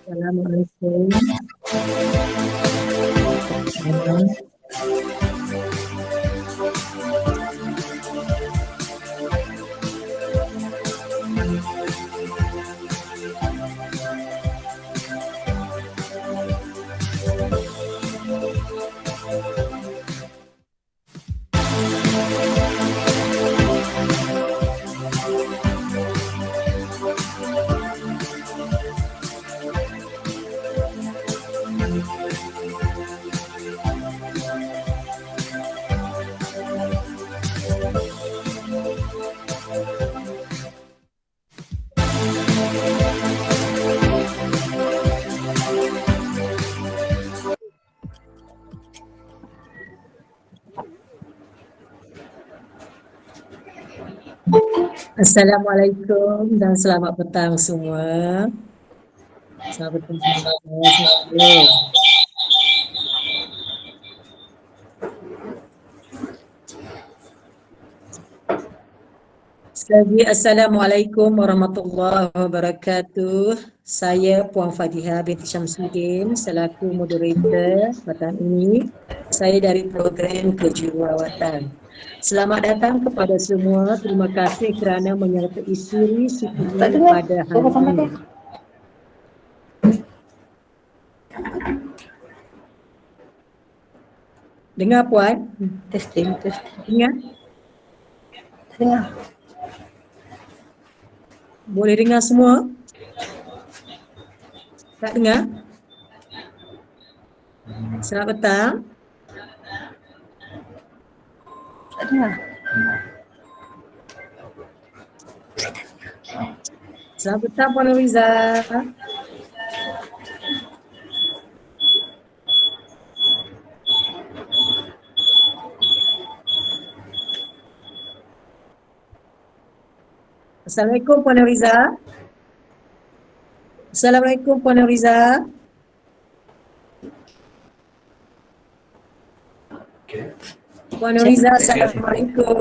Assalamualaikum. Assalamualaikum dan selamat petang semua. Selamat petang semua. Sekali lagi, Assalamualaikum warahmatullahi wabarakatuh. Saya Puan Fadhiha binti Syamsuddin selaku moderator petang ini. Saya dari program kejururawatan. Selamat datang kepada semua. Terima kasih kerana menyertai siri Suku pada hari ini. Dengar Puan? Testing. Dengar? Dengar. Boleh dengar semua? Tak dengar? Selamat petang. Tak dengar. Selamat petang Puan Nuriza. Assalamualaikum Puan Nuriza. Assalamualaikum Puan Nuriza. Puan Nuriza, Assalamualaikum.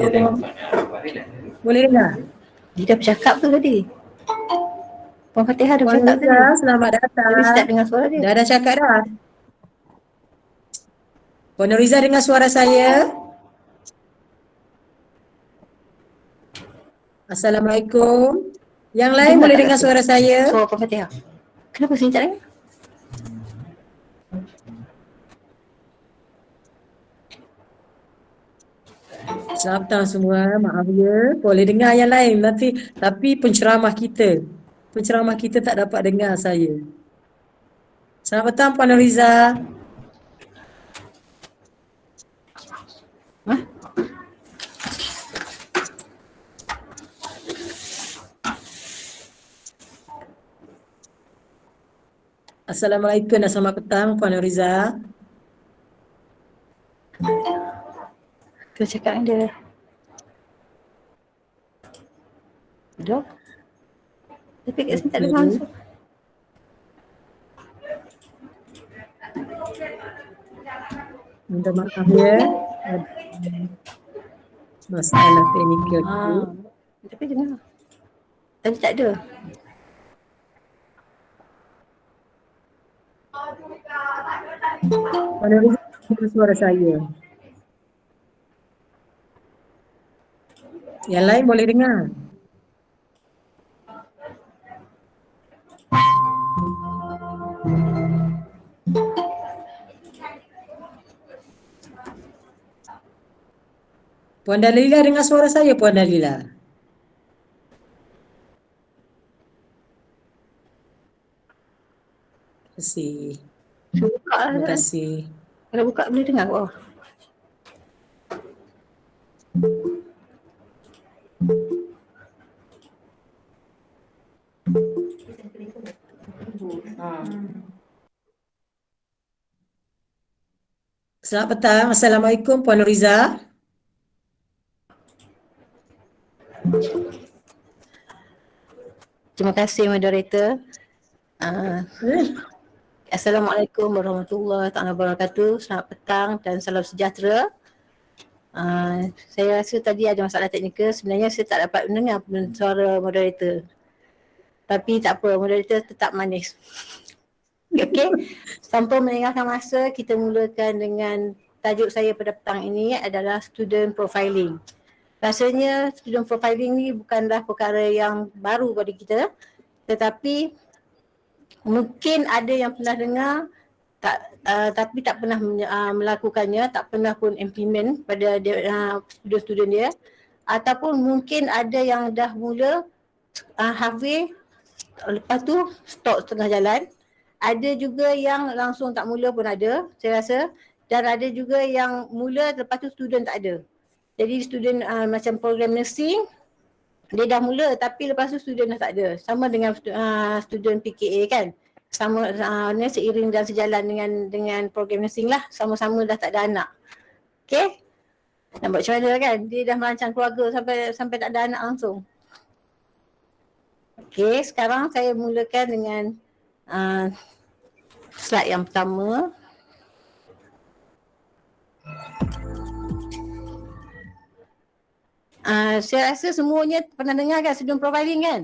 Boleh dengar? Dia dah bercakap tu tadi. Puan Fatihah dah Puan bercakap tadi. Nuriza, selamat datang. Tapi saya tak dengar suara dia. Dah cakap dah. Puan Nuriza dengar suara saya? Assalamualaikum. Yang lain Dengar boleh tak dengar rasa? suara saya? Suara Puan Fatihah. Kenapa sini tak dengar? Selamat petang semua, maaf ya. Boleh dengar yang lain nanti, tapi penceramah kita tak dapat dengar saya. Selamat petang Puan Nuriza. Assalamualaikum dan selamat petang Puan Nuriza. Kita cakap dengan dia. Dok. Tapi kat sini tak dengar langsung. Minta maaf ya. Masalah teknikal tu. Tapi dengar. Tadi tak ada. Puan Nuriza dengar suara saya. Yang lain boleh dengar. Puan Dalila dengar suara saya, Puan Dalila? Terima kasih. Buka lah. Terima kasih. Kalau buka boleh dengar kat bawah. Selamat petang. Assalamualaikum Puan Nuriza. Terima kasih moderator. Assalamualaikum warahmatullahi wabarakatuh. Selamat petang dan salam sejahtera. Saya rasa tadi ada masalah teknikal. Sebenarnya saya tak dapat mendengar suara moderator. Tapi tak apa, moderator tetap manis. Okey, tanpa melengahkan masa, kita mulakan dengan tajuk saya pada petang ini adalah student profiling. Rasanya student profiling ni bukanlah perkara yang baru bagi kita, tetapi mungkin ada yang pernah dengar tapi tak pernah melakukannya, tak pernah pun implement pada student-student dia, ataupun mungkin ada yang dah mula halfway, lepas tu stop setengah jalan. Ada juga yang langsung tak mula pun ada, saya rasa. Dan ada juga yang mula lepas tu student tak ada. Jadi student macam program nursing, dia dah mula tapi lepas tu student dah tak ada. Sama dengan student PKA kan. Sama seiring dan sejalan dengan program nursing lah. Sama-sama dah tak ada anak. Okay. Nampak macam mana kan? Dia dah merancang keluarga sampai tak ada anak langsung. Okay, sekarang saya mulakan dengan slide yang pertama. Saya rasa semuanya pernah dengar kan student profiling kan?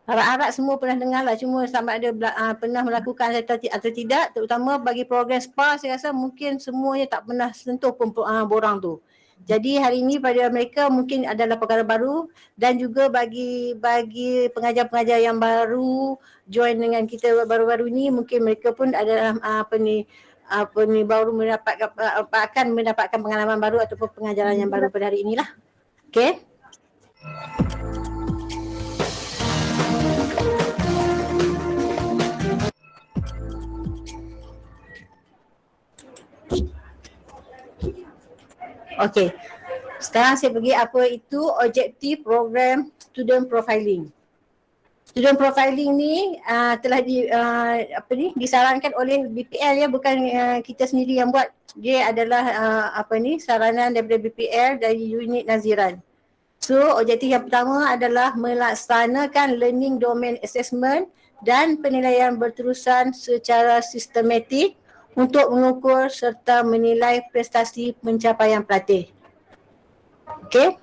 Harap-harap semua pernah dengar lah, cuma sama ada pernah melakukan atau tidak, terutama bagi program SPA saya rasa mungkin semuanya tak pernah sentuh pun borang tu. Jadi hari ini pada mereka mungkin adalah perkara baru, dan juga bagi pengajar-pengajar yang baru join dengan kita baru-baru ni, mungkin mereka pun adalah baru akan mendapatkan pengalaman baru ataupun pengajaran yang baru pada hari inilah. Okay. Okey. Sekarang saya pergi apa itu objektif program student profiling. Student profiling ni telah disarankan oleh BPL ya, bukan kita sendiri yang buat. Dia adalah saranan daripada BPL dari unit naziran. So objektif yang pertama adalah melaksanakan learning domain assessment dan penilaian berterusan secara sistematik untuk mengukur serta menilai prestasi pencapaian pelatih. Okey.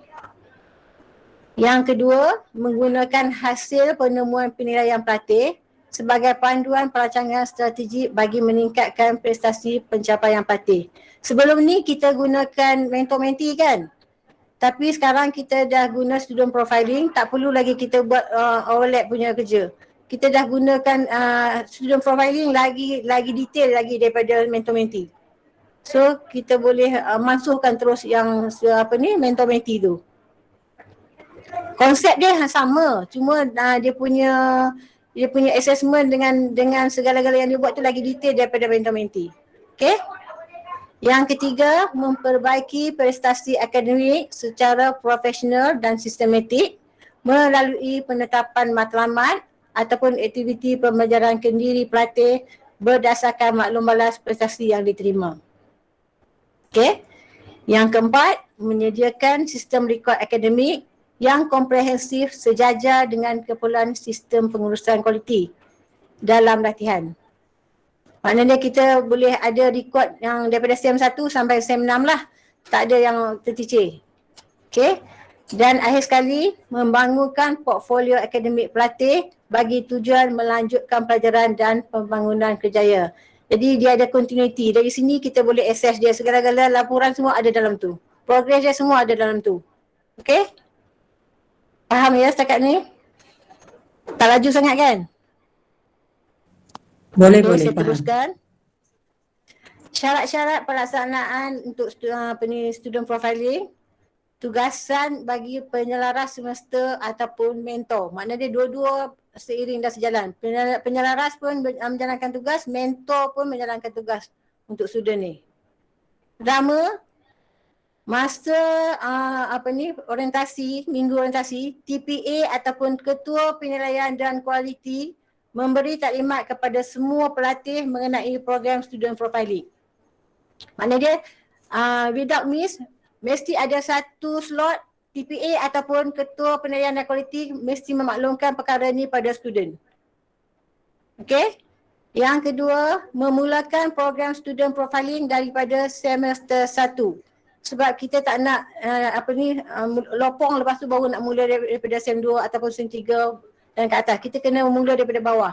Yang kedua, menggunakan hasil penemuan penilaian pelatih sebagai panduan perancangan strategi bagi meningkatkan prestasi pencapaian pelatih. Sebelum ni kita gunakan mentor-mentee kan? Tapi sekarang kita dah guna student profiling, tak perlu lagi kita buat overlap punya kerja. Kita dah gunakan student profiling lagi detail lagi daripada mentor-mentee. So kita boleh masukkan terus yang mentor-mentee tu. Konsep dia sama, cuma dia punya assessment dengan segala-gala yang dia buat tu lagi detail daripada mentor-mentee. Okay? Yang ketiga, memperbaiki prestasi akademik secara profesional dan sistematik melalui penetapan matlamat ataupun aktiviti pembelajaran kendiri pelatih berdasarkan maklum balas prestasi yang diterima. Okey. Yang keempat, menyediakan sistem rekod akademik yang komprehensif sejajar dengan keperluan sistem pengurusan kualiti dalam latihan. Maknanya kita boleh ada rekod yang daripada SEM 1 sampai SEM 6 lah. Tak ada yang terticir. Okey. Dan akhir sekali, membangunkan portfolio akademik pelatih bagi tujuan melanjutkan pelajaran dan pembangunan kerjaya. Jadi dia ada continuity. Dari sini kita boleh access dia, segala-gala laporan semua ada dalam tu. Progress dia semua ada dalam tu. Okey? Faham ya setakat ni? Tak laju sangat kan? Boleh, Saya faham. teruskan. Syarat-syarat pelaksanaan untuk student profiling. Tugasan bagi penyelaras semester ataupun mentor. Maknanya dia dua-dua seiring dan sejalan. Penyelaras pun menjalankan tugas, mentor pun menjalankan tugas untuk student ni. Pertama, masa orientasi, minggu orientasi, TPA ataupun ketua penilaian dan kualiti memberi taklimat kepada semua pelatih mengenai program student profiling. Maknanya dia without miss, mesti ada satu slot TPA ataupun ketua penilaian dan kualiti mesti memaklumkan perkara ni pada student. Okey. Yang kedua, memulakan program student profiling daripada semester 1. sebab kita tak nak lopong lepas tu baru nak mula daripada SEM 2 ataupun SEM 3 dan ke atas. Kita kena mula daripada bawah.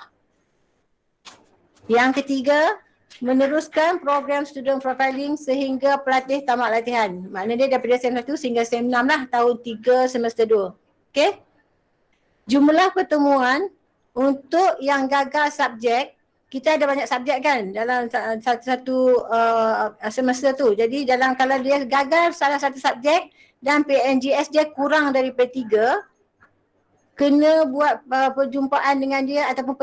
Yang ketiga, meneruskan program student profiling sehingga pelatih tamat latihan. Maknanya dia daripada SEM 1 sehingga SEM 6 lah, tahun 3 semester 2. Okey? Jumlah pertemuan untuk yang gagal subjek, kita ada banyak subjek kan dalam satu semester tu. Jadi kalau dia gagal salah satu subjek dan PNGS dia kurang daripada 3, kena buat perjumpaan dengan dia ataupun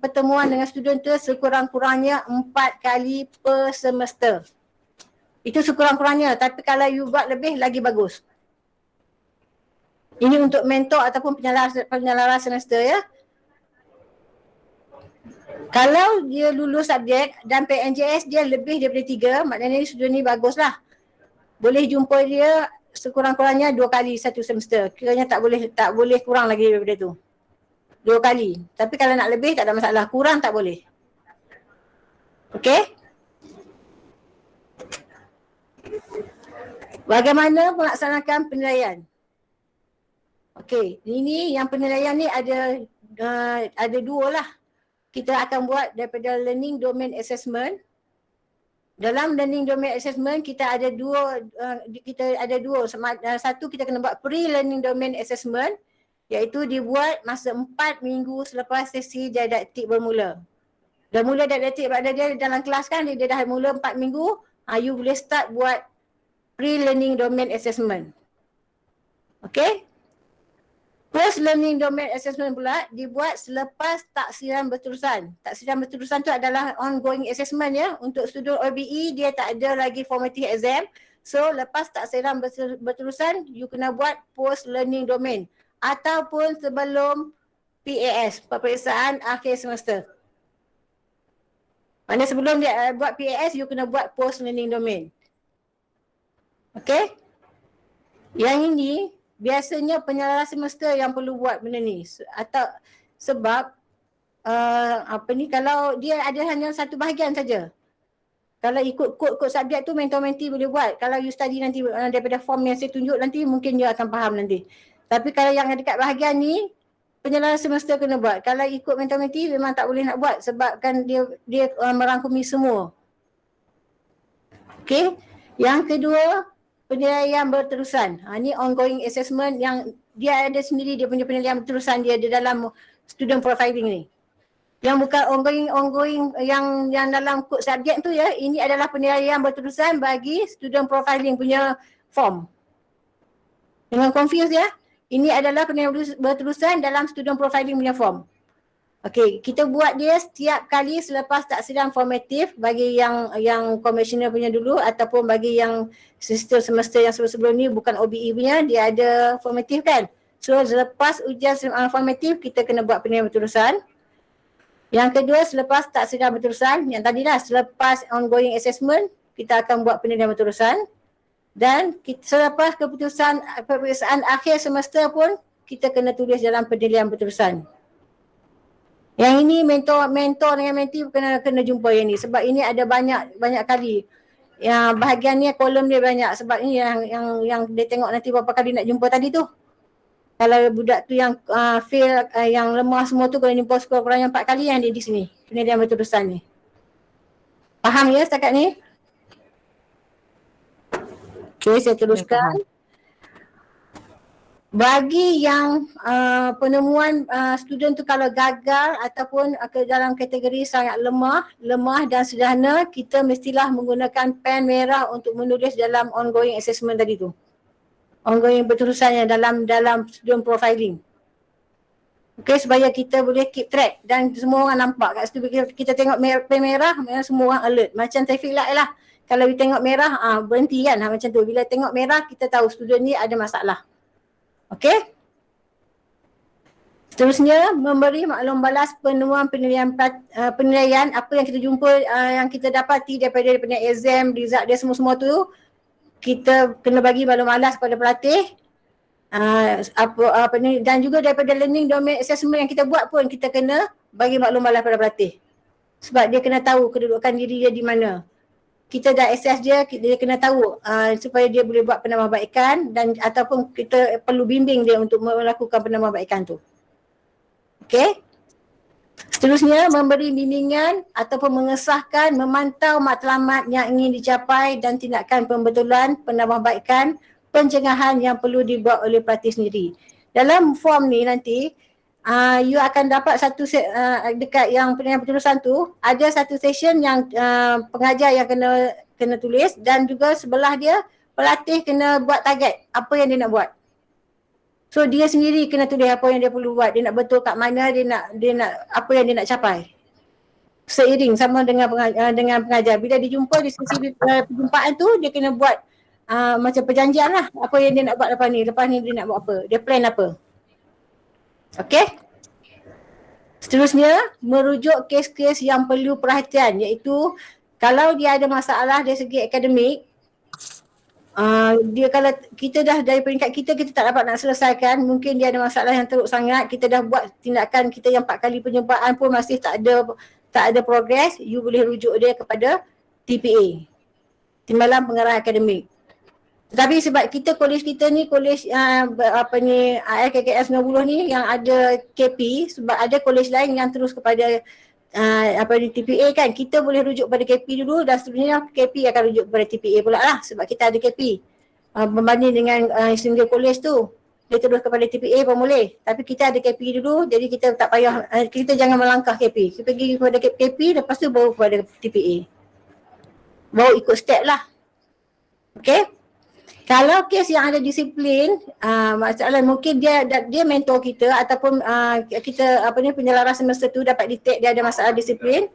pertemuan dengan student tu sekurang-kurangnya 4 kali per semester. Itu sekurang-kurangnya, tapi kalau you buat lebih lagi bagus. Ini untuk mentor ataupun penyalaras semester ya. Kalau dia lulus subjek dan PNJS dia lebih daripada 3, maknanya student ni baguslah. Boleh jumpa dia sekurang-kurangnya 2 kali satu semester. Kiranya tak boleh kurang lagi daripada tu. 2 kali. Tapi kalau nak lebih tak ada masalah. Kurang tak boleh. Okey? Bagaimana melaksanakan penilaian? Okey, ini yang penilaian ni ada 2 lah. Kita akan buat daripada learning domain assessment. Dalam learning domain assessment kita ada dua. Satu, kita kena buat pre-learning domain assessment, iaitu dibuat masa 4 minggu selepas sesi didaktik bermula. Dah mula didaktik, pada dia dalam kelas kan, dia dah mula 4 minggu, you boleh start buat pre-learning domain assessment. Okay? Post-learning domain assessment pula dibuat selepas taksiran berterusan. Taksiran berterusan tu adalah ongoing assessment ya. Untuk student OBE dia tak ada lagi formative exam. So lepas taksiran berterusan, you kena buat post-learning domain. Ataupun sebelum PAS, peperiksaan akhir semester. Maksudnya sebelum dia buat PAS, you kena buat post-learning domain. Okay? Yang ini biasanya penyalaras semester yang perlu buat benda ni, atau sebab kalau dia ada hanya satu bahagian saja. Kalau ikut kod subjek tu mentor-mentee boleh buat. Kalau you study nanti daripada form yang saya tunjuk nanti, mungkin you akan faham nanti. Tapi kalau yang dekat bahagian ni, penyalaras semester kena buat. Kalau ikut mentor-mentee memang tak boleh nak buat sebab kan dia merangkumi semua. Okey. Yang kedua, penilaian berterusan. Ini ongoing assessment yang dia ada sendiri, dia punya penilaian berterusan dia di dalam student profiling ni. Yang bukan ongoing yang dalam kod subjek tu ya, ini adalah penilaian berterusan bagi student profiling punya form. Jangan confuse ya. Ini adalah penilaian berterusan dalam student profiling punya form. Okey, kita buat dia setiap kali selepas taksiran formatif bagi yang konvensional punya dulu ataupun bagi yang sistem semester yang sebelum ni bukan OBE punya, dia ada formatif kan. So selepas ujian formatif kita kena buat penilaian berterusan. Yang kedua, selepas taksiran berterusan, yang tadilah selepas ongoing assessment kita akan buat penilaian berterusan. Dan selepas peperiksaan akhir semester pun kita kena tulis dalam penilaian berterusan. Yang ini mentor dengan mentee kena jumpa yang ni sebab ini ada banyak kali. Yang bahagian ni kolom dia banyak sebab ini yang dia tengok nanti berapa kali nak jumpa tadi tu. Kalau budak tu yang fail, yang lemah semua tu kena jumpa sekurang-kurangnya 4 kali yang dia di sini. Penilaian berterusan ni. Faham ya setakat ni? Okay, saya teruskan. Bagi yang penemuan student tu kalau gagal ataupun dalam kategori sangat lemah dan sederhana, kita mestilah menggunakan pen merah untuk menulis dalam ongoing assessment tadi tu. Ongoing berterusannya dalam student profiling. Okay, supaya kita boleh keep track dan semua orang nampak. Kat situ kita tengok pen merah, semua orang alert. Macam traffic light lah. Kalau kita tengok merah, berhenti kan macam tu. Bila tengok merah, kita tahu student ni ada masalah. Okey. Seterusnya, memberi maklum balas penemuan penilaian apa yang kita jumpa, yang kita dapati daripada exam, result dia semua tu, kita kena bagi maklum balas kepada pelatih. Dan juga daripada learning domain assessment yang kita buat pun kita kena bagi maklum balas kepada pelatih. Sebab dia kena tahu kedudukan diri dia di mana. kita dah assess dia, dia kena tahu supaya dia boleh buat penambahbaikan dan ataupun kita perlu bimbing dia untuk melakukan penambahbaikan tu. Okey. Seterusnya, memberi bimbingan ataupun mengesahkan, memantau matlamat yang ingin dicapai dan tindakan pembetulan, penambahbaikan, pencegahan yang perlu dibuat oleh pelatih sendiri. Dalam form ni nanti, you akan dapat satu dekat yang penjurusan tu, ada satu session yang pengajar yang kena tulis dan juga sebelah dia pelatih kena buat target apa yang dia nak buat. So dia sendiri kena tulis apa yang dia perlu buat, dia nak betul kat mana, dia nak apa yang dia nak capai. Seiring sama dengan pengajar. Bila dia jumpa di sesi perjumpaan tu, dia kena buat macam perjanjian lah apa yang dia nak buat lepas ni dia nak buat apa, dia plan apa. Okey. Seterusnya, merujuk kes-kes yang perlu perhatian, iaitu kalau dia ada masalah dari segi akademik, dia kalau kita dah dari peringkat kita tak dapat nak selesaikan, mungkin dia ada masalah yang teruk sangat, kita dah buat tindakan kita yang 4 kali perjumpaan pun masih tak ada progress, you boleh rujuk dia kepada TPA, Timbalan Pengarah Akademik. Tetapi sebab kolej kita ni kolej IKKS 90 ni yang ada KP, sebab ada kolej lain yang terus kepada TPA kan, kita boleh rujuk pada KP dulu dan sebenarnya KP akan rujuk kepada TPA pula lah sebab kita ada KP. Berbanding dengan single college tu, dia terus kepada TPA pun boleh. Tapi kita ada KP dulu, jadi kita tak payah, kita jangan melangkah KP. Kita pergi kepada KP, lepas tu baru kepada TPA. Baru ikut step lah. Okay. Kalau kes yang ada disiplin, masalah mungkin dia mentor kita ataupun kita penyelaras semester tu dapat detect dia ada masalah disiplin.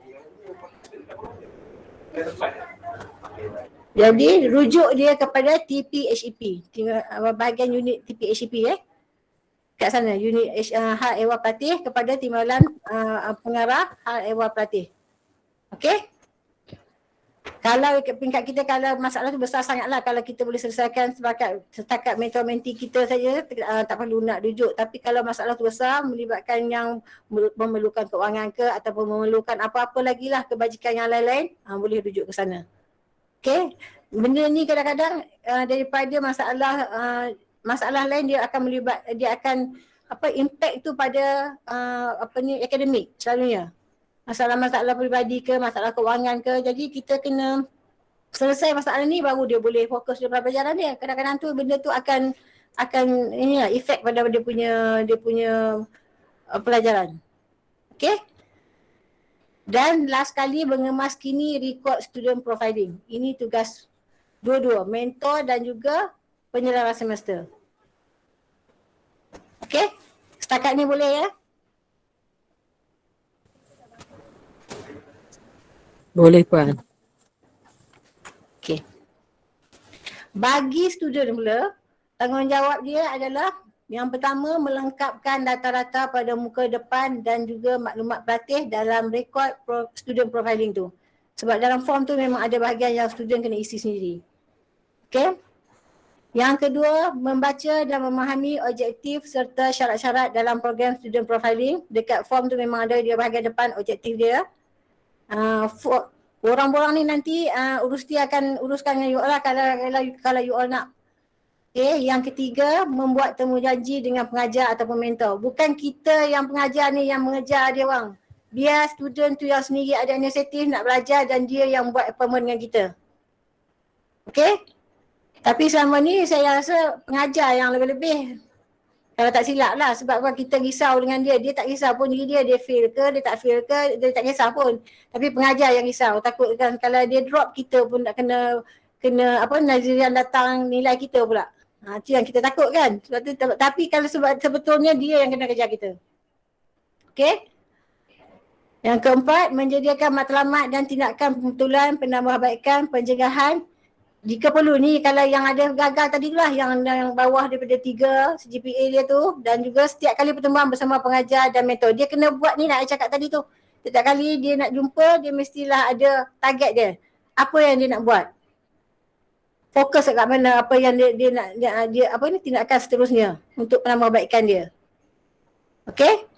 Jadi rujuk dia kepada TPHEP, bahagian unit TPHEP kat sana, unit Hal Ehwal Pelatih kepada Timbalan Pengarah Hal Ehwal Pelatih. Okey? Kalau peringkat kita, kalau masalah tu besar sangatlah, kalau kita boleh selesaikan setakat mentor-menti kita saja, tak perlu nak rujuk. Tapi kalau masalah tu besar, melibatkan yang memerlukan keuangan ke ataupun memerlukan apa-apa lagi lah kebajikan yang lain-lain, boleh rujuk ke sana. Okay, benda ni kadang-kadang daripada masalah lain dia akan impact tu pada akademik selalunya. Masalah-masalah peribadi ke, masalah keuangan ke. Jadi kita kena selesai masalah ni baru dia boleh fokus dalam pelajaran dia. Kadang-kadang tu benda tu akan efek pada dia punya pelajaran. Okay. Dan last kali, mengemas kini record student profiling. Ini tugas dua-dua, mentor dan juga penyelaras semester. Okay. Setakat ni boleh ya? Boleh Puan. Okey. Bagi student pula, tanggungjawab dia adalah yang pertama melengkapkan data-data pada muka depan dan juga maklumat pelatih dalam rekod student profiling tu. Sebab dalam form tu memang ada bahagian yang student kena isi sendiri. Okey. Yang kedua, membaca dan memahami objektif serta syarat-syarat dalam program student profiling. Dekat form tu memang ada dia bahagian depan objektif dia. Orang-orang ni nanti akan uruskan dengan you all lah kalau you all nak. Okay, yang ketiga, membuat temu janji dengan pengajar ataupun mentor. Bukan kita yang pengajar ni yang mengejar dia orang. Biar student tu yang sendiri ada inisiatif nak belajar dan dia yang buat appointment dengan kita. Okay. Tapi selama ni saya rasa pengajar yang lebih-lebih. Kalau tak silap lah, sebab kita risau dengan dia tak risau pun diri dia fail ke, dia tak fail ke, dia tak kisah pun. Tapi pengajar yang risau, takut kan kalau dia drop kita pun nak kena Nazirian datang nilai kita pula. Itu yang kita takut kan. Sebab tu, tapi kalau sebetulnya dia yang kena kerja kita. Okay. Yang keempat, menyediakan matlamat dan tindakan pembetulan, penambahbaikan, pencegahan. Jika perlu ni, kalau yang ada gagal tadi tu lah, yang bawah daripada 3 GPA dia tu, dan juga setiap kali pertemuan bersama pengajar dan mentor, dia kena buat ni nak cakap tadi tu. Setiap kali dia nak jumpa, dia mestilah ada target dia. Apa yang dia nak buat. Fokus kat mana apa yang dia nak tindakan seterusnya untuk penambahbaikan dia. Okay?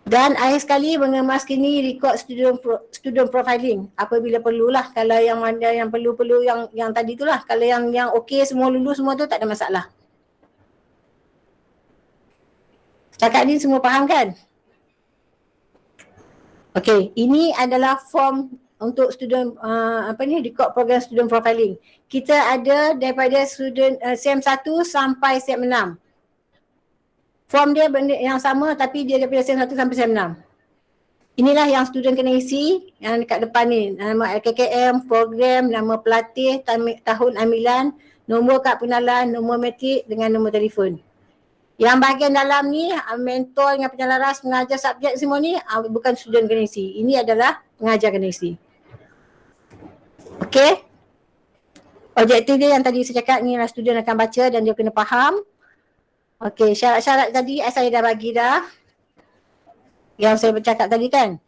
Dan akhir sekali mengemas kini record student profiling apabila perlulah. Kalau yang mana yang perlu-perlu yang tadi itulah. Kalau yang okey semua lulus semua tu tak ada masalah. Setakat ni semua faham kan? Okey, ini adalah form untuk student record program student profiling. Kita ada daripada student SEM 1 sampai SEM 6. Form dia benda yang sama tapi dia daripada SEM 1 sampai SEM 6. Inilah yang student kena isi yang dekat depan ni. Nama LKKM, program, nama pelatih, tahun ambilan, nombor kad pengenalan, nombor matrik dengan nombor telefon. Yang bahagian dalam ni mentor dengan penyelaras mengajar subjek semua ni bukan student kena isi. Ini adalah pengajar kena isi. Okey. Objektif dia yang tadi saya cakap ni lah, student akan baca dan dia kena faham. Okey, syarat-syarat tadi saya dah bagi dah. Yang saya bercakap tadi kan.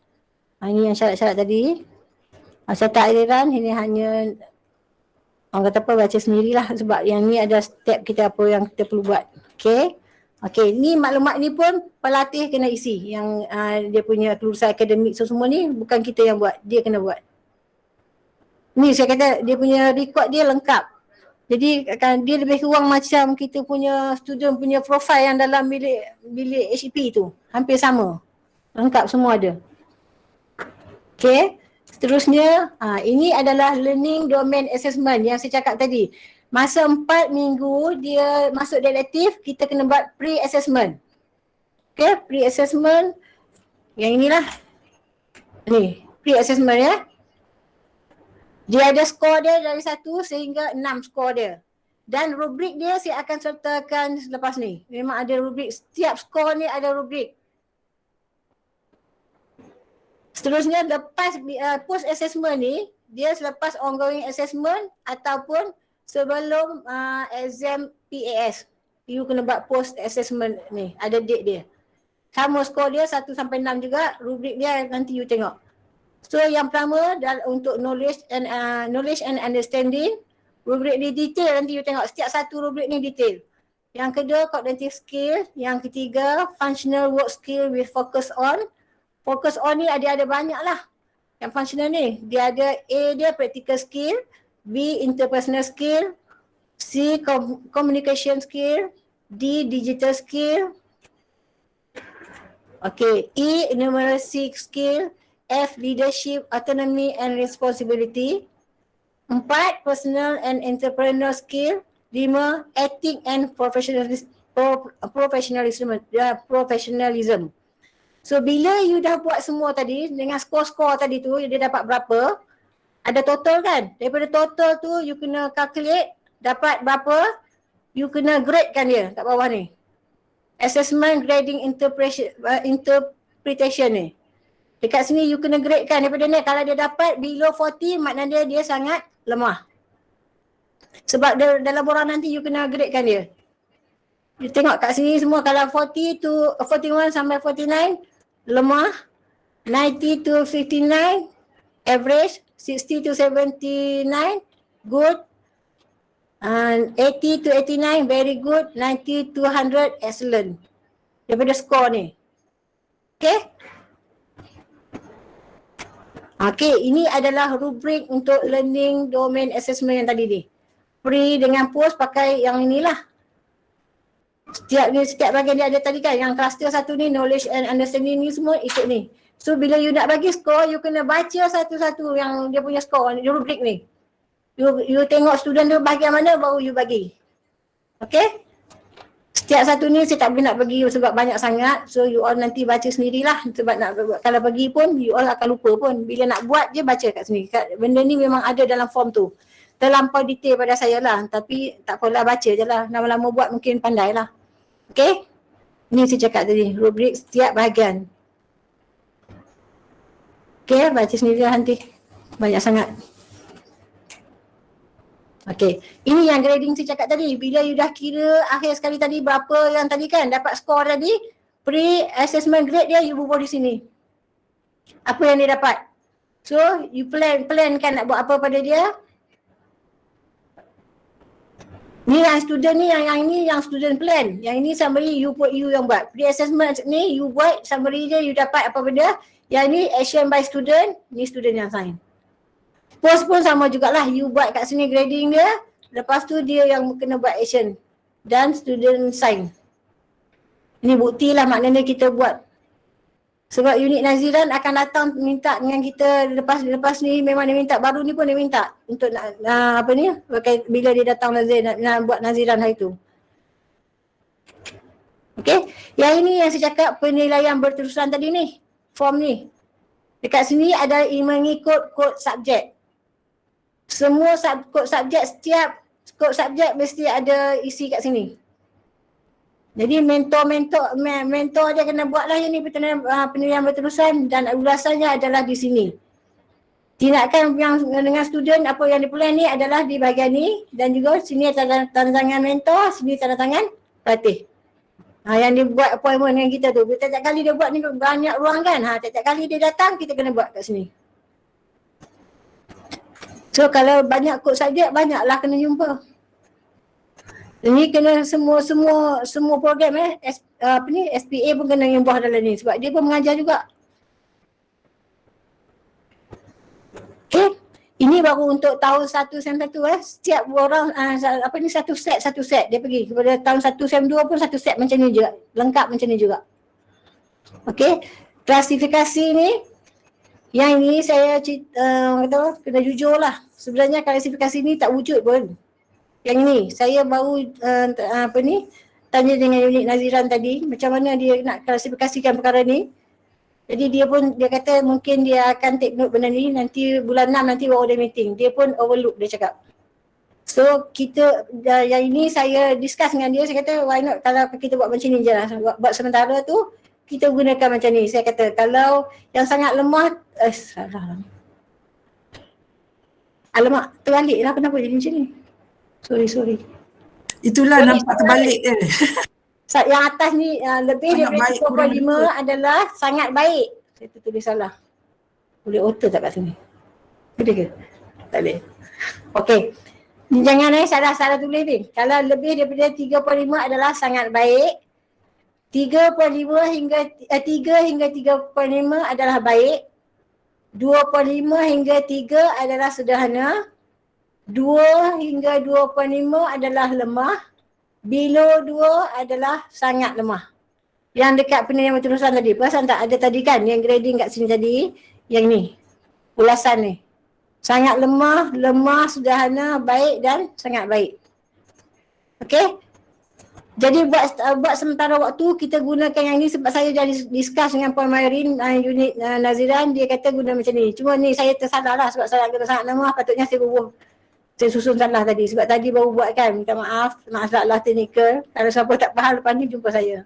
Ini yang syarat-syarat tadi. Saya tak aliran, ini hanya orang kata apa, baca sendirilah sebab yang ni ada step kita apa yang kita perlu buat. Okey. Okey, ni maklumat ni pun pelatih kena isi. Yang dia punya kelulusan akademik semua ni bukan kita yang buat, dia kena buat. Ni saya kata dia punya record dia lengkap. Jadi dia lebih kurang macam kita punya student punya profile yang dalam bilik HEP tu. Hampir sama. Lengkap semua ada. Okey. Seterusnya, ini adalah learning domain assessment yang saya cakap tadi. Masa 4 minggu dia masuk dia elektif, kita kena buat pre-assessment. Okey, pre-assessment. Yang inilah. Ni, pre-assessment ya. Dia ada skor dia dari 1 sehingga 6 skor dia. Dan rubrik dia saya akan sertakan selepas ni. Memang ada rubrik, setiap skor ni ada rubrik. Seterusnya lepas post assessment ni, dia selepas ongoing assessment ataupun sebelum exam PAS. You kena buat post assessment ni, ada date dia. Sama skor dia 1 sampai 6 juga, rubrik dia nanti you tengok. So yang pertama untuk knowledge and understanding, rubrik ni detail, nanti you tengok setiap satu rubrik ni detail. Yang kedua cognitive skill, yang ketiga functional work skill with focus on. Focus on ni ada banyak lah. Yang functional ni, dia ada A dia practical skill, B interpersonal skill, C communication skill, D digital skill. Okay, E numeracy skill, F leadership, autonomy and responsibility. 4 personal and entrepreneurial skill. 5 ethic and professionalism. So bila you dah buat semua tadi dengan skor-skor tadi tu, dia dapat berapa? Ada total kan? Daripada total tu you kena calculate dapat berapa, you kena grade kan dia kat bawah ni. Assessment grading interpretation ni. Dekat sini you kena grade kan daripada ni. Kalau dia dapat below 40 maknanya dia sangat lemah. Sebab dalam orang nanti you kena grade kan dia. You tengok kat sini semua kalau 40 to 41 sampai 49 lemah, 90 to 59 average, 60 to 79 good, 80 to 89 very good, 90 to 100 excellent. Daripada skor ni. Okay? Okay, ini adalah rubrik untuk learning domain assessment yang tadi ni. Pre dengan post pakai yang inilah. Setiap bagian dia ada tadi kan. Yang cluster satu ni knowledge and understanding ni semua ikut ni. So bila you nak bagi skor, you kena baca satu-satu yang dia punya skor, rubrik ni. You tengok student tu bahagian mana baru you bagi. Okay? Setiap satu ni saya tak boleh nak bagi sebab banyak sangat. So you all nanti baca sendirilah. Sebab kalau bagi pun you all akan lupa pun. Bila nak buat je baca kat sini. Benda ni memang ada dalam form tu. Terlampau detail pada saya lah. Tapi tak apalah, baca je lah. Lama-lama buat mungkin pandai lah. Okay? Ni saya cakap tadi. Rubrik setiap bahagian. Okay, baca sendirilah nanti. Banyak sangat. Okay, ini yang grading saya cakap tadi. Bila you dah kira akhir sekali tadi berapa yang tadi kan dapat skor tadi, pre-assessment grade dia you bubuh di sini. Apa yang dia dapat. So, you plan kan nak buat apa pada dia. Ni yang student ni, yang ni yang student plan. Yang ini summary you yang buat. Pre-assessment ni you buat summary je, you dapat apa benda. Yang ni action by student, ni student yang sign. Post pun sama jugalah, you buat kat sini grading dia, lepas tu dia yang kena buat action dan student sign. Ini bukti lah maknanya kita buat. Sebab unit naziran akan datang minta dengan kita lepas ni, memang dia minta, baru ni pun dia minta untuk nak apa ni, bila dia datang nak buat naziran hari tu. Okey, yang ini yang saya cakap penilaian berterusan tadi ni, form ni. Dekat sini ada mengikut kod subjek. Semua kod subjek, setiap kod subjek mesti ada isi kat sini. Jadi mentor dia kena buatlah yang ni penilaian berterusan dan ulasannya adalah di sini. Tindakan yang dengan student apa yang diplan ni adalah di bahagian ni dan juga sini tanda tangan mentor, sini tanda tangan pelatih. Yang dia buat appointment dengan kita tu. Tiap-tiap kali dia buat ni banyak ruang kan. Tiap-tiap kali dia datang kita kena buat kat sini. So kalau banyak kod subjek banyaklah kena jumpa. Ini kena semua program SPA pun kena yang buah dalam ni sebab dia pun mengajar juga. Okay, ini baru untuk tahun 1 sem 1 setiap orang satu set dia pergi kepada tahun 1 sem 2 pun satu set macam ni juga, lengkap macam ni juga. Okay, klasifikasi ni yang ini saya kata kena jujur lah. Sebenarnya klasifikasi ni tak wujud pun. Yang ini saya baru tanya dengan unit naziran tadi macam mana dia nak klasifikasikan perkara ni. Jadi dia kata mungkin dia akan take note benda ni, nanti bulan 6 nanti baru ada meeting. Dia pun overlook dia cakap. So kita yang ini saya discuss dengan dia, saya kata why not kalau kita buat macam ni je lah. Buat sementara tu kita gunakan macam ni. Saya kata kalau yang sangat lemah salah lah. Alamak, terbalik lah, kenapa jadi macam ni? Sorry. Itulah nampak terbalik kan. Yang atas ni lebih daripada 3.5 adalah sangat baik. Saya tulis salah. Boleh auto tak kat sini? Boleh ke? Tak boleh. Okey. Ni jangan salah tulis ni. Kalau lebih daripada 3.5 adalah sangat baik. 3 hingga 3.5 adalah baik. 2.5 hingga 3 adalah sederhana. 2 hingga 2.5 adalah lemah. Below 2 adalah sangat lemah. Yang dekat penilaian berterusan tadi. Perasan tak ada tadi kan yang grading kat sini tadi. Yang ni. Ulasan ni. Sangat lemah, sederhana, baik dan sangat baik. Okey. Jadi buat sementara waktu kita gunakan yang ni sebab saya dah discuss dengan Puan Mayrin unit naziran, dia kata guna macam ni. Cuma ni saya tersalah lah sebab saya kata sangat lemah, patutnya saya susun salah tadi sebab tadi baru buat kan. Minta maaf salah teknikal. Kalau siapa tak faham lepas ni jumpa saya.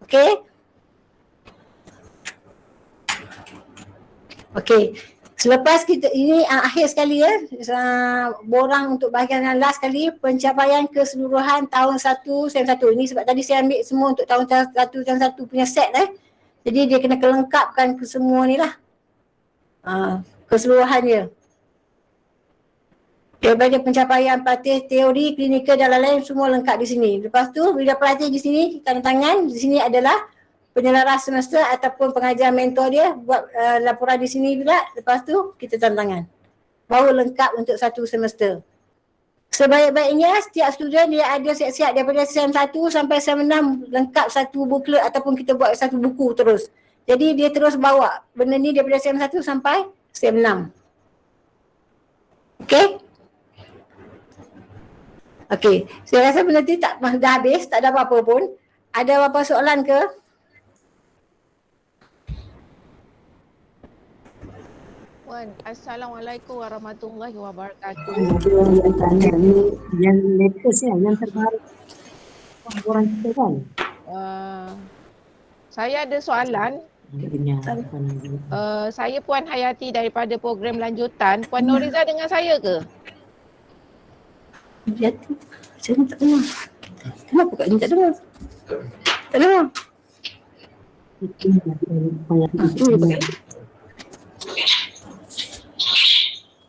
Okey. Okey. Selepas kita ini akhir sekali borang untuk bahagian yang last kali pencapaian keseluruhan tahun 1 sem 1. Ini sebab tadi saya ambil semua untuk tahun 1 sem 1 punya set Jadi dia kena kelengkapkan ke semua ni lah. Keseluruhannya. Daripada pencapaian pelatih teori, klinikal dan lain-lain semua lengkap di sini. Lepas tu bila pelatih di sini tanda tangan, di sini adalah penyelaras semester ataupun pengajar mentor dia buat laporan di sini pula. Lepas tu kita tanda tangan. Baru lengkap untuk 1 semester. Sebaik-baiknya setiap student dia ada siap-siap daripada sem 1 sampai sem 6 lengkap satu booklet ataupun kita buat satu buku terus. Jadi dia terus bawa benda ni daripada sem 1 sampai sem 6. Okey? Okey, saya rasa benda ni dah habis, tak ada apa-apa pun. Ada apa-apa soalan ke? Puan, Assalamualaikum warahmatullahi wabarakatuh. Yang tanya ni yang latest yang terbaru orang kita kan. Saya ada soalan. Saya Puan Hayati daripada program lanjutan. Puan Noriza dengan saya ke? Dia tu saya tak dengar. Kenapa kat ni tak dengar? Tak dengar.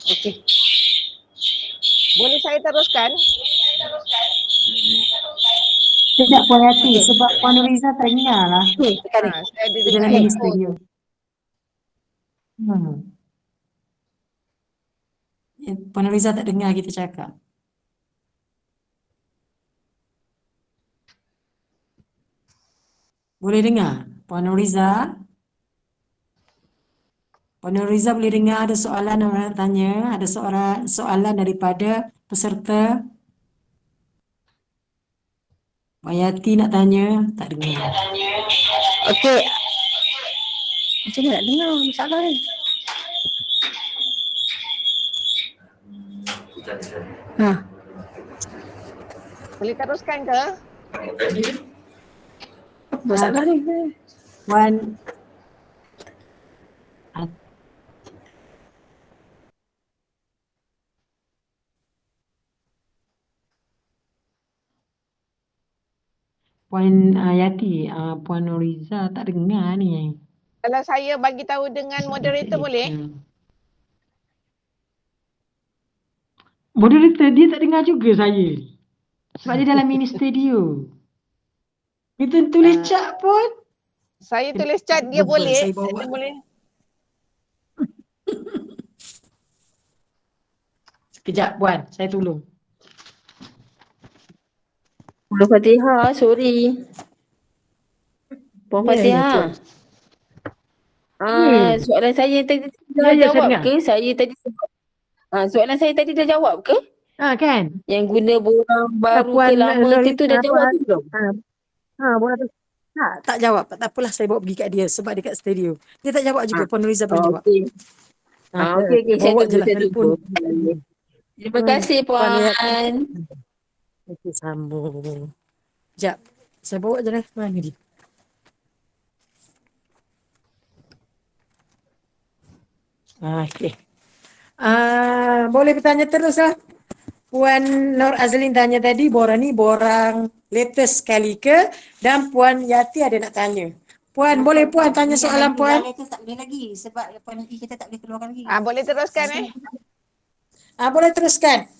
Okey. Boleh saya teruskan? Sekejap Puan Yati, sebab Puan Nuriza tak dengar lah Ni, tekan ni. Saya ada di dengar dalam mini echo. studio. Puan Nuriza tak dengar kita cakap. Boleh dengar? Puan Nuriza? Puan Nuriza boleh dengar ada soalan orang nak tanya? Ada soalan daripada peserta? Puan Yati nak tanya? Tak dengar. Okey. Macam mana nak dengar masalah ni? Ha. Boleh teruskan ke? Apa masalah ni? Puan Puan Yati, Puan Nuriza tak dengar ni. Kalau saya bagi tahu dengan moderator boleh? Moderator dia tak dengar juga saya. Sebab dia dalam mini studio. Kita tulis chat pun. Saya tulis chat dia Betul, boleh. saya bawa. Dia boleh. Sekejap Puan, saya tolong. Puan Fatihah, sorry. Puan Ya, Fatihah. Tuan. Ya. Soalan saya tadi dah Ya, saya jawab dengar. ke? Saya tadi soalan saya tadi dah jawab ke? Kan? Yang guna borang baru Puan ke lama tu dah jawab Puan, ke belum? Puan tak jawab. Tak apalah, saya bawa pergi kat dia sebab dia kat studio. Dia tak jawab juga, Puan Nuriza belum jawab. Okey. Okey, saya bawa tunggu, je lah saya telefon. tunggu. Terima kasih Puan Puan. Okey, sambung. Sekejap, saya bawa je lah. Mana dia? Okey. Boleh bertanya terus lah. Puan Nur Azlin tanya tadi, borang ni borang latest sekali ke? Dan Puan Yati ada nak tanya. Puan, boleh Puan tanya soalan Puan? Latest tak boleh lagi sebab Puan Yati kita tak boleh keluarkan lagi. Boleh teruskan Boleh teruskan.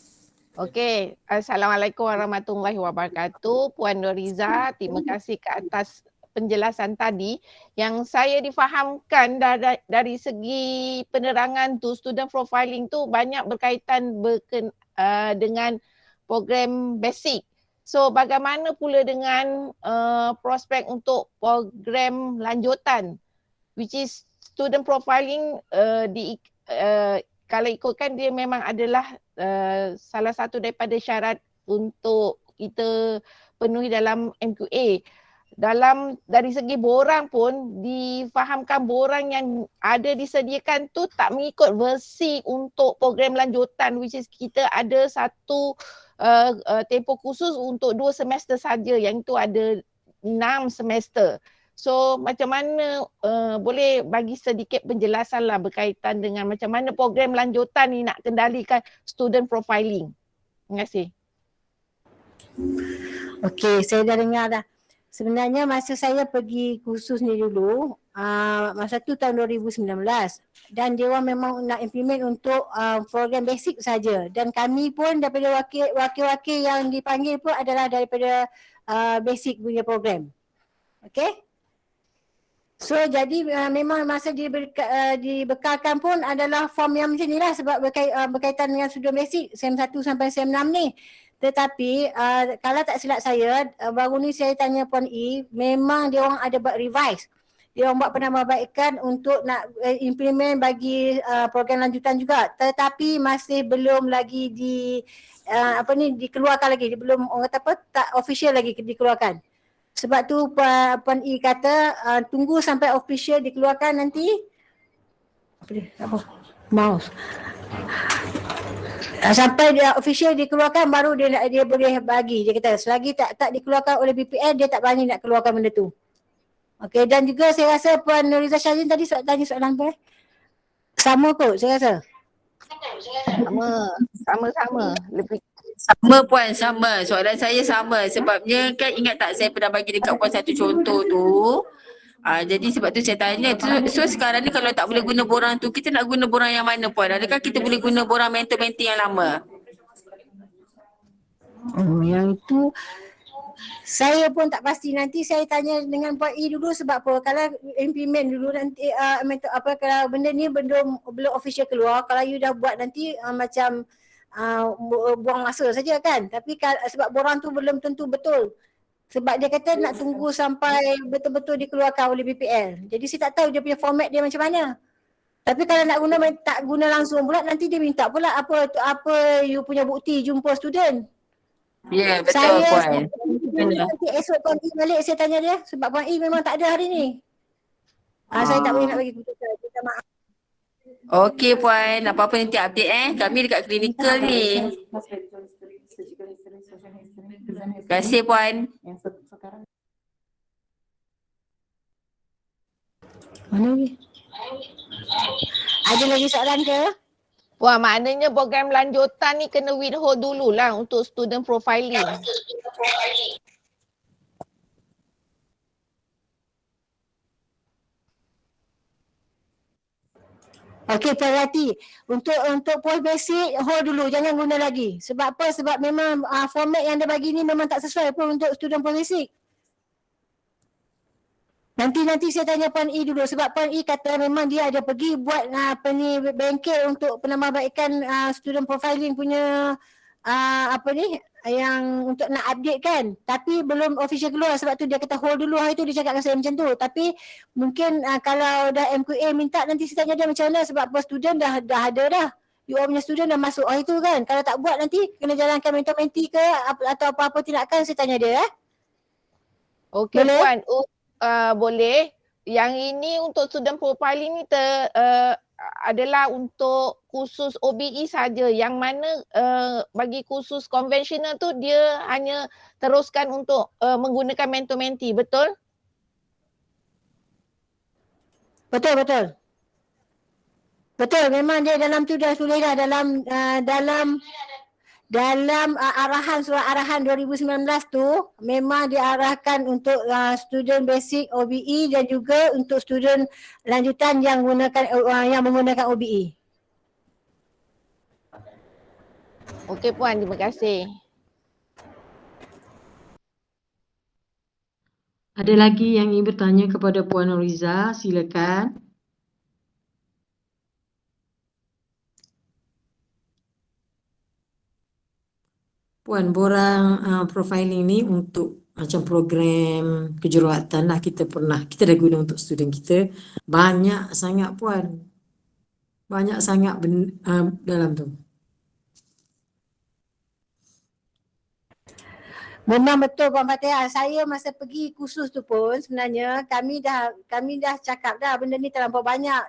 Okey. Assalamualaikum warahmatullahi wabarakatuh. Puan Nuriza, terima kasih ke atas penjelasan tadi. Yang saya difahamkan dari segi penerangan tu, student profiling tu banyak berkaitan dengan program basic. So bagaimana pula dengan prospek untuk program lanjutan, which is student profiling kalau ikutkan dia memang adalah salah satu daripada syarat untuk kita penuhi dalam MQA. Dari segi borang pun difahamkan borang yang ada disediakan tu tak mengikut versi untuk program lanjutan, which is kita ada satu tempoh khusus untuk 2 semester saja, yang itu ada 6 semester. So macam mana boleh bagi sedikit penjelasan lah berkaitan dengan macam mana program lanjutan ni nak kendalikan student profiling. Terima kasih. Okey, saya dah dengar dah. Sebenarnya masa saya pergi kursus ni dulu, masa tu tahun 2019, dan dia orang memang nak implement untuk program basic saja, dan kami pun daripada wakil-wakil yang dipanggil pun adalah daripada basic punya program. Okey? So jadi memang masa dibekalkan pun adalah form yang macam ni lah sebab berkaitan dengan student basic SEM 1 sampai SEM 6 ni. Tetapi kalau tak silap saya, baru ni saya tanya Puan E, memang dia orang ada buat revise. Dia orang buat penambahbaikan untuk nak implement bagi program lanjutan juga. Tetapi masih belum lagi dikeluarkan lagi. Dia belum, orang kata apa, tak official lagi dikeluarkan. Sebab tu Puan E kata tunggu sampai official dikeluarkan nanti. Mouse. Sampai dia official dikeluarkan baru dia boleh bagi. Dia kata selagi tak dikeluarkan oleh BPN dia tak berani nak keluarkan benda tu. Okey, dan juga saya rasa Puan Nuriza Syazin tadi tanya soalan apa? Sama kot saya rasa. Sama-sama. Lebih Sama Puan, sama. Soalan saya sama. Sebabnya kan ingat tak saya pernah bagi dekat Puan satu contoh tu. Jadi sebab tu saya tanya. So sekarang ni kalau tak boleh guna borang tu, kita nak guna borang yang mana Puan? Adakah kita boleh guna borang mentor-mentor yang lama? Yang itu saya pun tak pasti. Nanti saya tanya dengan Puan E dulu sebab apa. Kalau implement dulu nanti kalau benda ni belum official keluar, kalau you dah buat nanti macam buang masa saja kan. Tapi sebab borang tu belum tentu betul. Sebab dia kata nak tunggu sampai betul-betul dikeluarkan oleh BPL. Jadi saya tak tahu dia punya format dia macam mana. Tapi kalau nak guna tak guna langsung pula, nanti dia minta pula apa you punya bukti jumpa student. Ya, betul Puan. Nanti esok Puan E balik saya tanya dia sebab Puan E memang tak ada hari ni. Saya tak boleh nak bagi keputusan. Minta maaf. Okey Puan, apa-apa nanti update Kami dekat klinikal ni. Terima kasih Puan. Mana ni? Ada lagi soalan ke? Wah, maknanya program lanjutan ni kena withhold dululah untuk student profiling. Okey, perhati. Untuk post basic hold dulu, jangan guna lagi. Sebab apa? Sebab memang format yang dia bagi ni memang tak sesuai pun untuk student post basic. Nanti saya tanya Puan E dulu sebab Puan E kata memang dia ada pergi buat bengkel untuk penambahbaikan student profiling punya yang untuk nak update kan. Tapi belum official keluar sebab tu dia kata hold dulu. Hari tu dia cakap dengan saya macam tu. Tapi mungkin kalau dah MQA minta nanti saya tanya dia macam mana sebab student dah ada dah. You punya student dah masuk hari tu kan. Kalau tak buat nanti kena jalankan mentor-mentee ke atau apa-apa tindakan saya tanya dia Okey Puan. Boleh. Yang ini untuk student profiling ni adalah untuk khusus OBE saja. Yang mana bagi khusus konvensional tu dia hanya teruskan untuk menggunakan mentor-mentee. Betul? Betul. Betul, memang dia dalam tu dah tulis dah dalam arahan surat arahan 2019 tu memang diarahkan untuk student basic OBE dan juga untuk student lanjutan yang menggunakan OBE. Okey Puan, terima kasih. Ada lagi yang ingin bertanya kepada Puan Nuriza? Silakan. Puan, borang profiling ni untuk macam program kejuruteraan lah kita dah guna untuk student kita. Banyak sangat Puan. Banyak sangat dalam tu. Memang betul Puan Fatihah. Saya masa pergi kursus tu pun sebenarnya kami dah cakap dah benda ni terlampau banyak.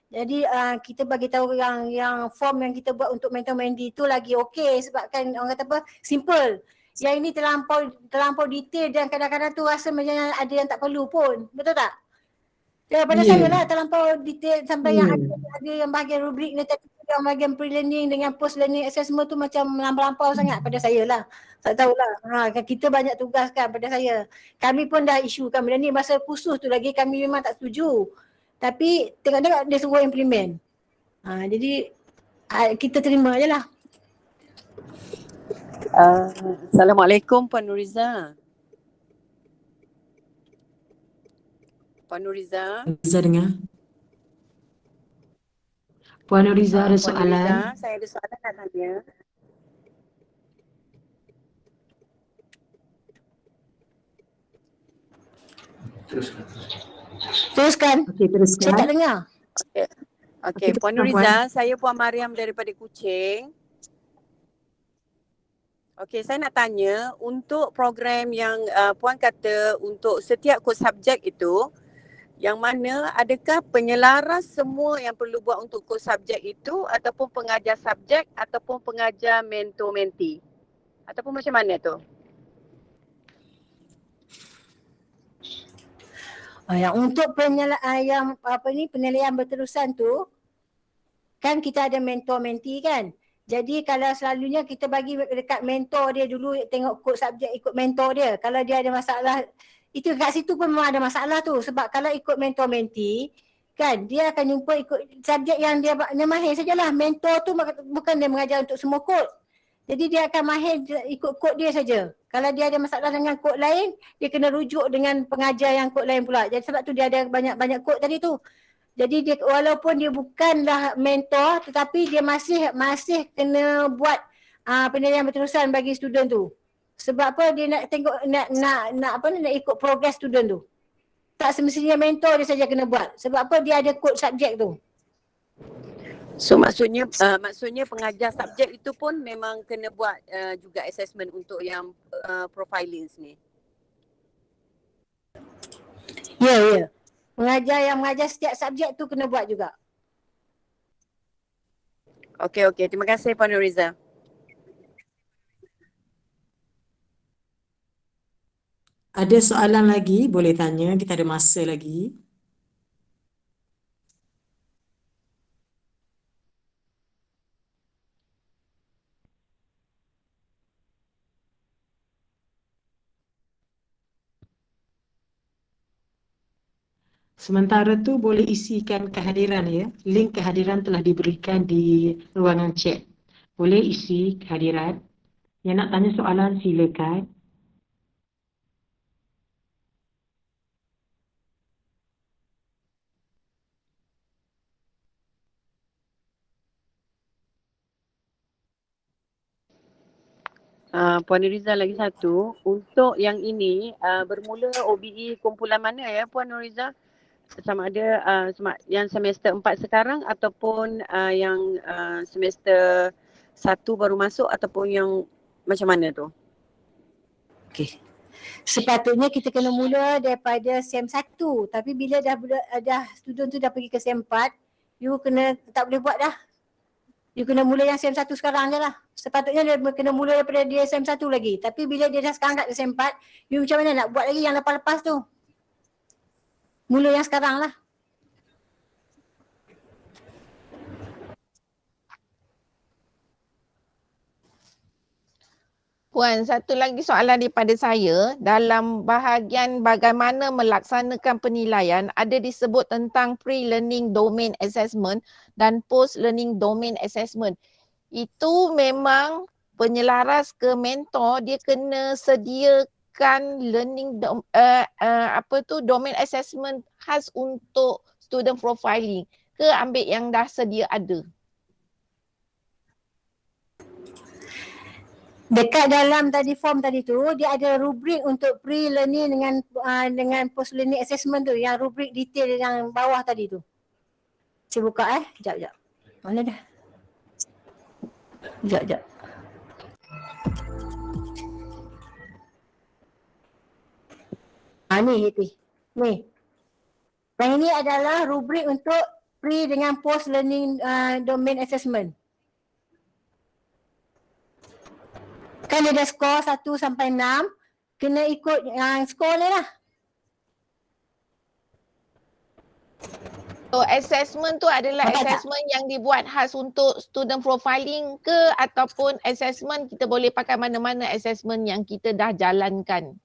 Jadi kita bagi tahu yang form yang kita buat untuk mentor-mentee tu lagi okey sebab kan orang kata apa simple. Yang ini terlampau detail dan kadang-kadang tu rasa macam ada yang tak perlu pun. Betul tak? Daripada saya lah terlampau detail sampai yang ada yang bahagian rubrik ni tapi yang bahagian pre-learning dengan post-learning assessment tu macam melampau sangat pada saya lah. Tak tahulah. Kita banyak tugas kan pada saya. Kami pun dah isukan benda ni masa kursus tu lagi kami memang tak setuju. Tapi tengok-tengok dia suruh implement. Jadi kita terima je lah. Assalamualaikum Puan Nuriza. Puan Nuriza. Nuriza dengar. Puan Nuriza ada Puan soalan. Nuriza, saya ada soalan nak tanya. Teruskan. Okey, teruskan. Saya tak dengar. Okey, Puan Nuriza, saya Puan Mariam daripada Kuching. Okey, saya nak tanya untuk program yang Puan kata untuk setiap kod subjek itu, yang mana adakah penyelaras semua yang perlu buat untuk kod subjek itu ataupun pengajar subjek ataupun pengajar mentor-mentee? Ataupun macam mana tu? Yang untuk penilaian berterusan tu kan kita ada mentor-mentee kan. Jadi kalau selalunya kita bagi dekat mentor dia dulu tengok kod subjek ikut mentor dia. Kalau dia ada masalah itu kat situ pun memang ada masalah tu sebab kalau ikut mentor-mentee kan dia akan jumpa ikut subjek yang dia mahir sajalah. Mentor tu bukan dia mengajar untuk semua kod. Jadi dia akan mahir ikut kod dia saja. Kalau dia ada masalah dengan kod lain, dia kena rujuk dengan pengajar yang kod lain pula. Jadi sebab tu dia ada banyak-banyak kod tadi tu. Jadi dia walaupun dia bukanlah mentor, tetapi dia masih kena buat penilaian berterusan bagi student tu. Sebab apa, dia nak tengok nak ikut progress student tu. Tak semestinya mentor dia saja kena buat. Sebab apa, dia ada kod subjek tu. So maksudnya pengajar subjek itu pun memang kena buat juga assessment untuk yang profiling ni. Ya. Pengajar yang mengajar setiap subjek tu kena buat juga. Okey. Terima kasih Puan Nuriza. Ada soalan lagi? Boleh tanya, kita ada masa lagi. Sementara tu boleh isikan kehadiran ya. Link kehadiran telah diberikan di ruangan chat. Boleh isi kehadiran. Yang nak tanya soalan silakan. Puan Nuriza lagi satu. Untuk yang ini bermula OBE kumpulan mana ya Puan Nuriza? Sama ada yang semester 4 sekarang ataupun yang semester 1 baru masuk ataupun yang macam mana tu? Okey. Sepatutnya kita kena mula daripada SEM 1, tapi bila dah student tu dah pergi ke SEM 4, you tak boleh buat dah. You kena mula yang SEM 1 sekarang je lah. Sepatutnya dia kena mula daripada dia SEM 1 lagi. Tapi bila dia dah sekarang kat SEM 4, you macam mana nak buat lagi yang lepas-lepas tu? Mula yang sekarang lah. Puan, satu lagi soalan daripada saya. Dalam bahagian bagaimana melaksanakan penilaian, ada disebut tentang pre-learning domain assessment dan post-learning domain assessment. Itu memang penyelaras ke mentor, dia kena sediakan learning domain assessment khas untuk student profiling ke ambil yang dah sedia ada? Dekat dalam tadi form tadi tu, dia ada rubrik untuk pre-learning dengan post-learning assessment tu, yang rubrik detail yang bawah tadi tu. Saya buka Sekejap. Mana dah? Sekejap. Ni. Yang ini adalah rubrik untuk pre dengan post-learning domain assessment. Kan dia ada skor 1 sampai 6, kena ikut yang skor ni lah. So assessment tu adalah assessment yang dibuat khas untuk student profiling ke ataupun assessment kita boleh pakai mana-mana assessment yang kita dah jalankan?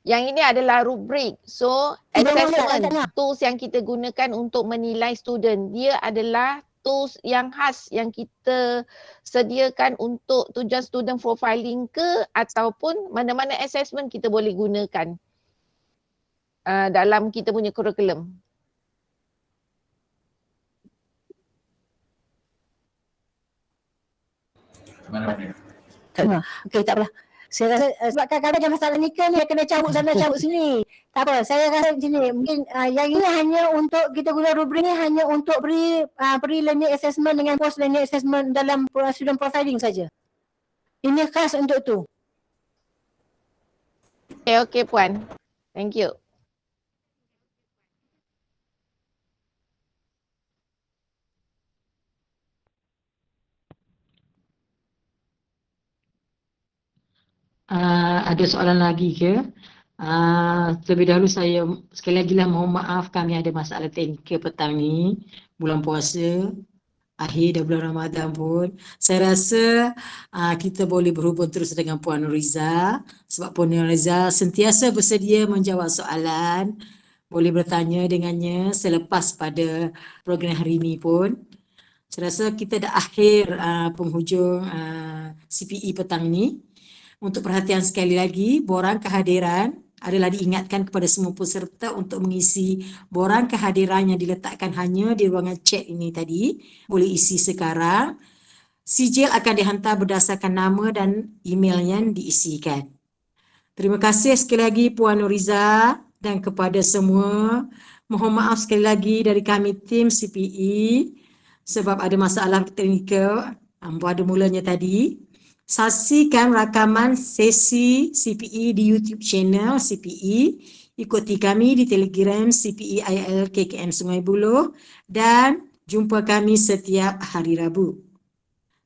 Yang ini adalah rubrik. So assessment tools yang kita gunakan untuk menilai student, dia adalah tools yang khas yang kita sediakan untuk tujuan student profiling ke ataupun mana-mana assessment kita boleh gunakan dalam kita punya kurikulum. Okey, tak apalah. Saya rasa sebab kadang-kadang masalah nikah ni kena cabut sana cabut sini. Tak apa, saya rasa macam ni. Mungkin yang ini hanya untuk kita guna rubrik ni hanya untuk pre-learning assessment dengan post-learning assessment dalam student profiling saja. Ini khas untuk tu. Okay Puan. Thank you. Ada soalan lagi ke? Terlebih dahulu saya sekali lagi lah mohon maaf kami ada masalah teknikal petang ni, bulan puasa, akhir dah bulan Ramadan pun. Saya rasa kita boleh berhubung terus dengan Puan Nuriza sebab Puan Nuriza sentiasa bersedia menjawab soalan boleh bertanya dengannya selepas pada program hari ini pun. Saya rasa kita dah akhir penghujung CPE petang ni. Untuk perhatian sekali lagi, borang kehadiran adalah diingatkan kepada semua peserta untuk mengisi borang kehadiran yang diletakkan hanya di ruangan chat ini tadi. Boleh isi sekarang. Sijil akan dihantar berdasarkan nama dan email yang diisikan. Terima kasih sekali lagi Puan Nuriza dan kepada semua. Mohon maaf sekali lagi dari kami tim CPE sebab ada masalah teknikal pada mulanya tadi. Saksikan rakaman sesi CPE di YouTube channel CPE. Ikuti kami di Telegram CPE IL KKM Sungai Buloh dan jumpa kami setiap hari Rabu.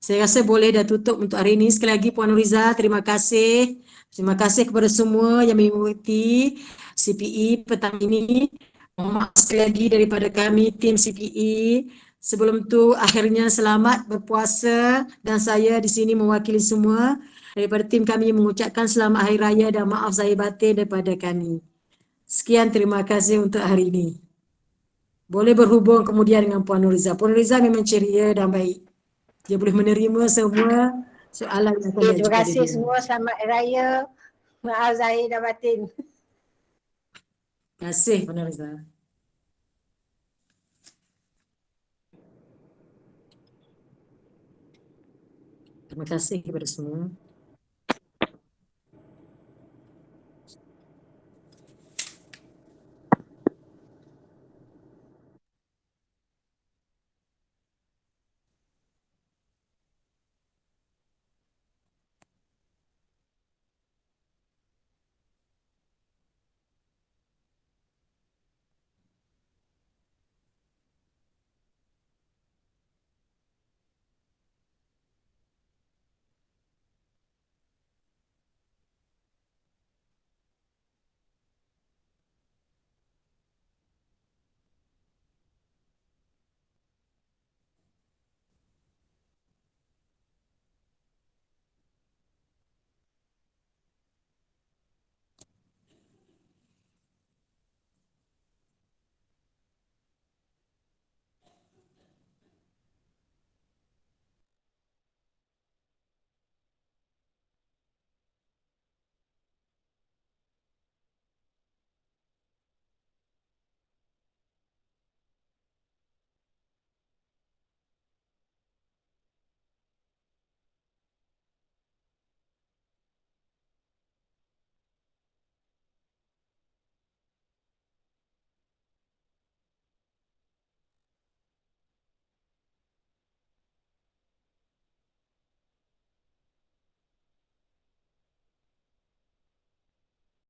Saya rasa boleh dah tutup untuk hari ini. Sekali lagi Puan Nuriza, terima kasih. Terima kasih kepada semua yang mengikuti CPE petang ini. Mohon maaf sekali lagi daripada kami tim CPE. Sebelum tu akhirnya selamat berpuasa dan saya di sini mewakili semua daripada tim kami mengucapkan selamat Hari Raya dan maaf zahir batin daripada kami. Sekian, terima kasih untuk hari ini. Boleh berhubung kemudian dengan Puan Nuriza. Puan Nuriza memang ceria dan baik. Dia boleh menerima semua soalan yang akan Okay, terima diajukan kasih dia. semua. Selamat Hari Raya. Maaf zahir dan batin. Terima kasih Puan Nuriza. Terima kasih kepada semua.